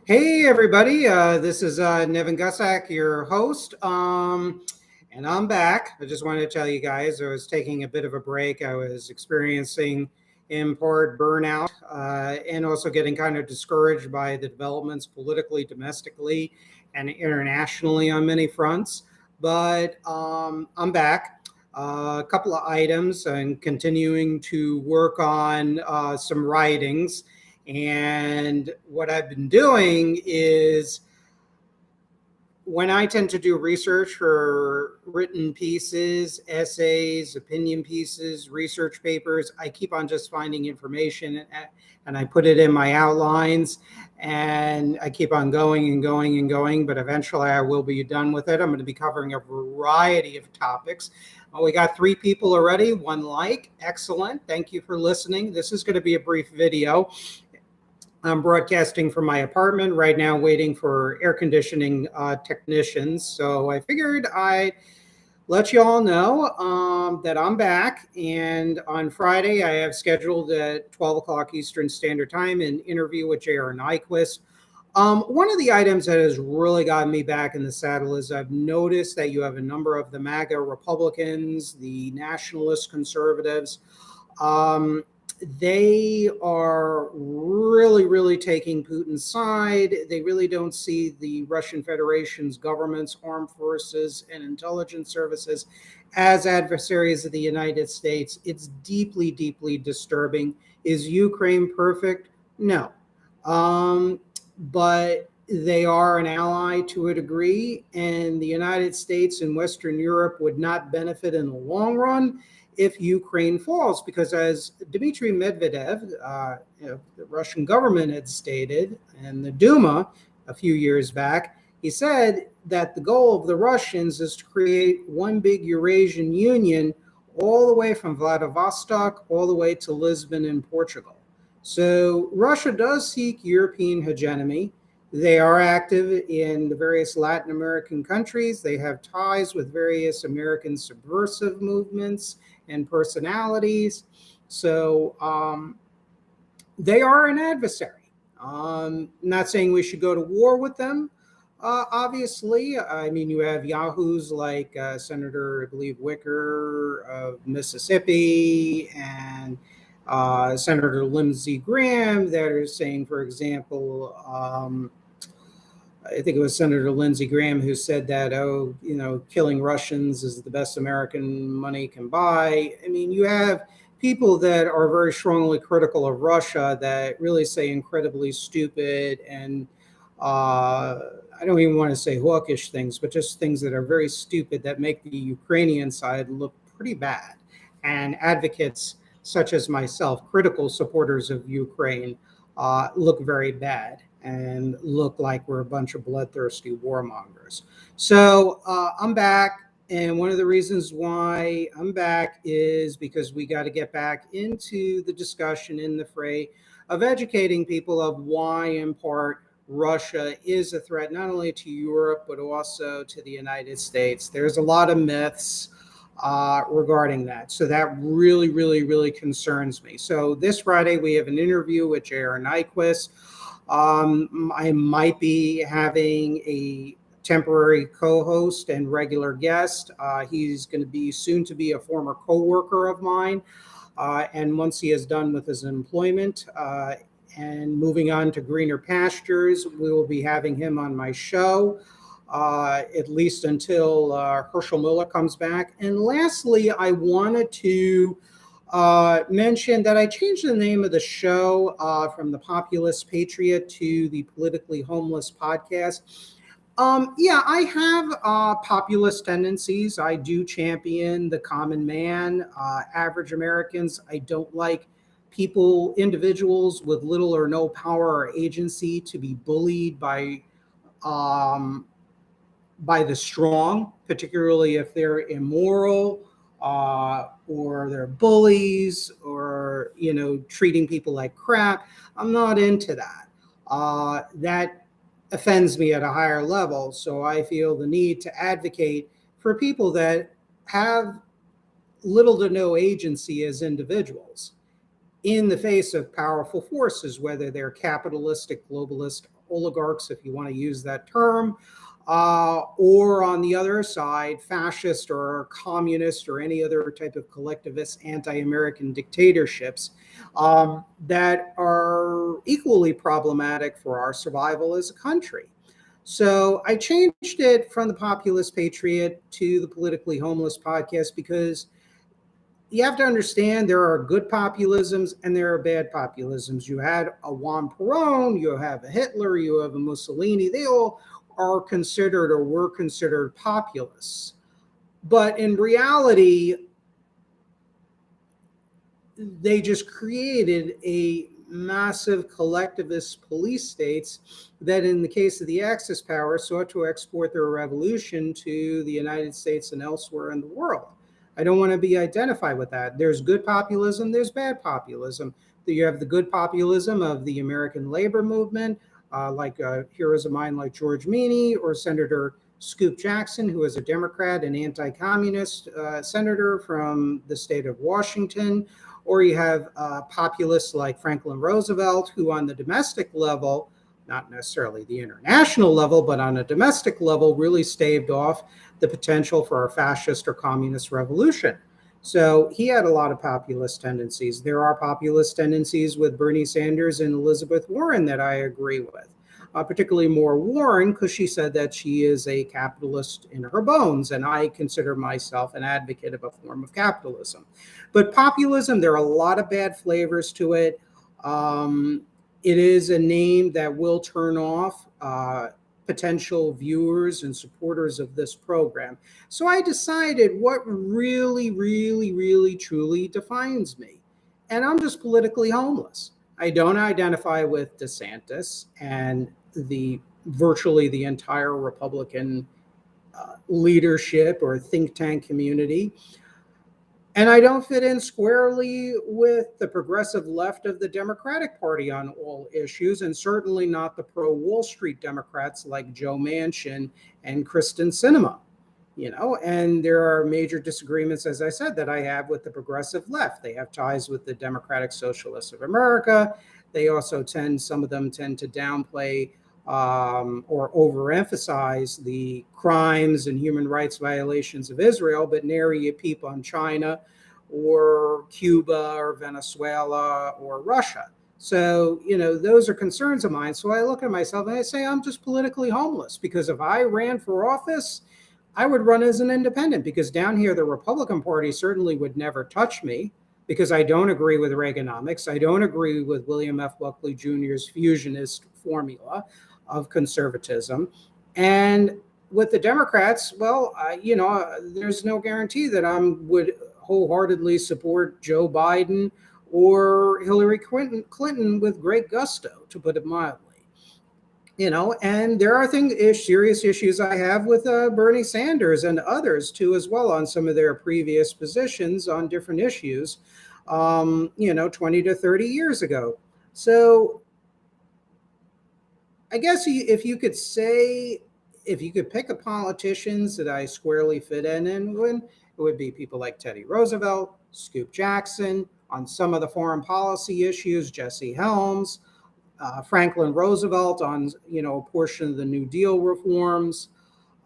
Hey, everybody. This is Nevin Gusak, your host. And I'm back. I just wanted to tell you guys I was taking a bit of a break. I was experiencing in part burnout and also getting kind of discouraged by the developments politically, domestically, and internationally on many fronts. But I'm back. A couple of items and continuing to work on some writings. And what I've been doing is when I tend to do research for written pieces, essays, opinion pieces, research papers, I keep on just finding information and I put it in my outlines and I keep on going and going and going, but eventually I will be done with it. I'm going to be covering a variety of topics. We got 3 people already, 1 like. Excellent. Thank you for listening. This is going to be a brief video. I'm broadcasting from my apartment right now, waiting for air conditioning technicians. So I figured I'd let you all know that I'm back. And on Friday, I have scheduled at 12 o'clock Eastern Standard Time an interview with J.R. Nyquist. One of the items that has really gotten me back in the saddle is I've noticed that you have a number of the MAGA Republicans, the nationalist conservatives. They are really taking Putin's side. They really don't see the Russian Federation's government's armed forces and intelligence services as adversaries of the United States. It's deeply disturbing. Is Ukraine perfect? No. But they are an ally to a degree, and the United States and Western Europe would not benefit in the long run if Ukraine falls, because as Dmitry Medvedev, the Russian government had stated, and the Duma a few years back, he said that the goal of the Russians is to create one big Eurasian Union all the way from Vladivostok all the way to Lisbon in Portugal. So Russia does seek European hegemony. They are active in the various Latin American countries. They have ties with various American subversive movements and personalities. So they are an adversary. Not saying we should go to war with them. Obviously, I mean, you have yahoos like Senator, I believe, Wicker of Mississippi and Senator Lindsey Graham that are saying, for example, I think it was Senator Lindsey Graham who said that, killing Russians is the best American money can buy. I mean, you have people that are very strongly critical of Russia that really say incredibly stupid and I don't even want to say hawkish things, but just things that are very stupid that make the Ukrainian side look pretty bad. And advocates such as myself, critical supporters of Ukraine, look very bad and look like we're a bunch of bloodthirsty warmongers. So I'm back. And one of the reasons why I'm back is because we got to get back into the discussion in the fray of educating people of why, in part, Russia is a threat not only to Europe, but also to the United States. There's a lot of myths regarding that. So that really concerns me. So this Friday, we have an interview with J.R. Nyquist. I might be having a temporary co-host and regular guest. He's going to be soon to be a former co-worker of mine. And once he is done with his employment and moving on to greener pastures, we will be having him on my show, at least until Herschel Miller comes back. And lastly, I wanted to mention that I changed the name of the show from the Populist Patriot to the Politically Homeless Podcast. I have populist tendencies. I do champion the common man, average Americans. I don't like individuals with little or no power or agency to be bullied by the strong, particularly if they're immoral or they're bullies or, treating people like crap. I'm not into that. That offends me at a higher level. So I feel the need to advocate for people that have little to no agency as individuals in the face of powerful forces, whether they're capitalistic, globalist, oligarchs, if you want to use that term, or on the other side, fascist or communist or any other type of collectivist anti-American dictatorships that are equally problematic for our survival as a country. So I changed it from the Populist Patriot to the Politically Homeless podcast because you have to understand there are good populisms and there are bad populisms. You had a Juan Perón, you have a Hitler, you have a Mussolini. They all are considered or were considered populists. But in reality, they just created a massive collectivist police states that, in the case of the Axis power, sought to export their revolution to the United States and elsewhere in the world. I don't want to be identified with that. There's good populism, there's bad populism. You have the good populism of the American labor movement, like heroes of mine like George Meany or Senator Scoop Jackson, who is a Democrat and anti-communist senator from the state of Washington. Or you have populists like Franklin Roosevelt, who on the domestic level, not necessarily the international level, but on a domestic level, really staved off the potential for a fascist or communist revolution. So he had a lot of populist tendencies. There are populist tendencies with Bernie Sanders and Elizabeth Warren that I agree with. Particularly more Warren, because she said that she is a capitalist in her bones, and I consider myself an advocate of a form of capitalism. But populism, there are a lot of bad flavors to it. It is a name that will turn off potential viewers and supporters of this program. So I decided what really, really, really, truly defines me. And I'm just politically homeless. I don't identify with DeSantis and virtually the entire Republican leadership or think tank community. And I don't fit in squarely with the progressive left of the Democratic Party on all issues, and certainly not the pro-Wall Street Democrats like Joe Manchin and Kristen Sinema. And there are major disagreements, as I said, that I have with the progressive left. They have ties with the Democratic Socialists of America. They also some of them tend to downplay or overemphasize the crimes and human rights violations of Israel, but nary a peep on China or Cuba or Venezuela or Russia. So, those are concerns of mine. So I look at myself and I say, I'm just politically homeless, because if I ran for office, I would run as an independent, because down here, the Republican Party certainly would never touch me, because I don't agree with Reaganomics. I don't agree with William F. Buckley Jr.'s fusionist formula of conservatism. And with the Democrats, well, there's no guarantee that I would wholeheartedly support Joe Biden or Hillary Clinton with great gusto, to put it mildly. And there are serious issues I have with Bernie Sanders and others too, as well, on some of their previous positions on different issues, 20 to 30 years ago. So I guess if you could pick a politicians that I squarely fit in with, it would be people like Teddy Roosevelt, Scoop Jackson, on some of the foreign policy issues, Jesse Helms, Franklin Roosevelt on, a portion of the New Deal reforms.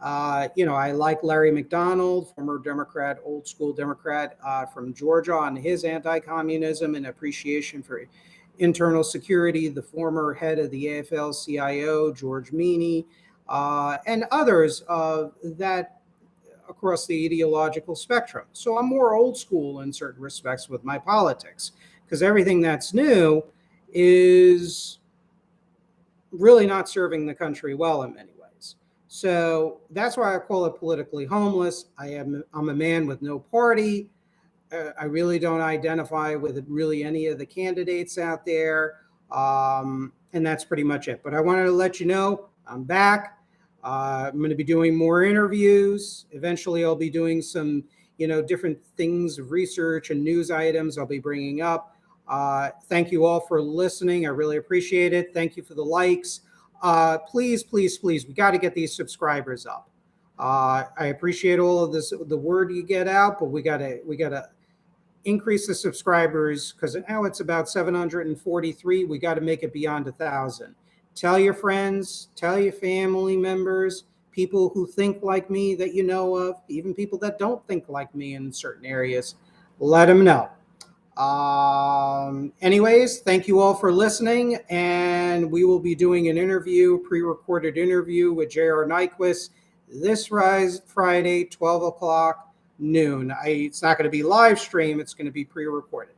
I like Larry McDonald, former Democrat, old school Democrat from Georgia, on his anti-communism and appreciation for internal security, the former head of the AFL-CIO, George Meany, and others that across the ideological spectrum. So I'm more old school in certain respects with my politics, because everything that's new is really not serving the country well in many ways. So that's why I call it politically homeless. I'm a man with no party. I really don't identify with really any of the candidates out there. And that's pretty much it. But I wanted to let you know I'm back. I'm going to be doing more interviews. Eventually, I'll be doing some, different things of research and news items I'll be bringing up. Thank you all for listening. I really appreciate it. Thank you for the likes. Please, please, please, we got to get these subscribers up. I appreciate all of this, the word you get out, but we got to increase the subscribers, because now it's about 743. We got to make it beyond 1,000. Tell your friends, tell your family members, people who think like me that you know of, even people that don't think like me in certain areas. Let them know. Anyways, thank you all for listening, and we will be doing an interview, pre-recorded interview with J.R. Nyquist this Friday, 12 o'clock noon. It's not going to be live stream, it's going to be pre-recorded.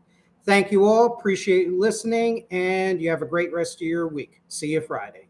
Thank you all. Appreciate you listening, and you have a great rest of your week. See you Friday.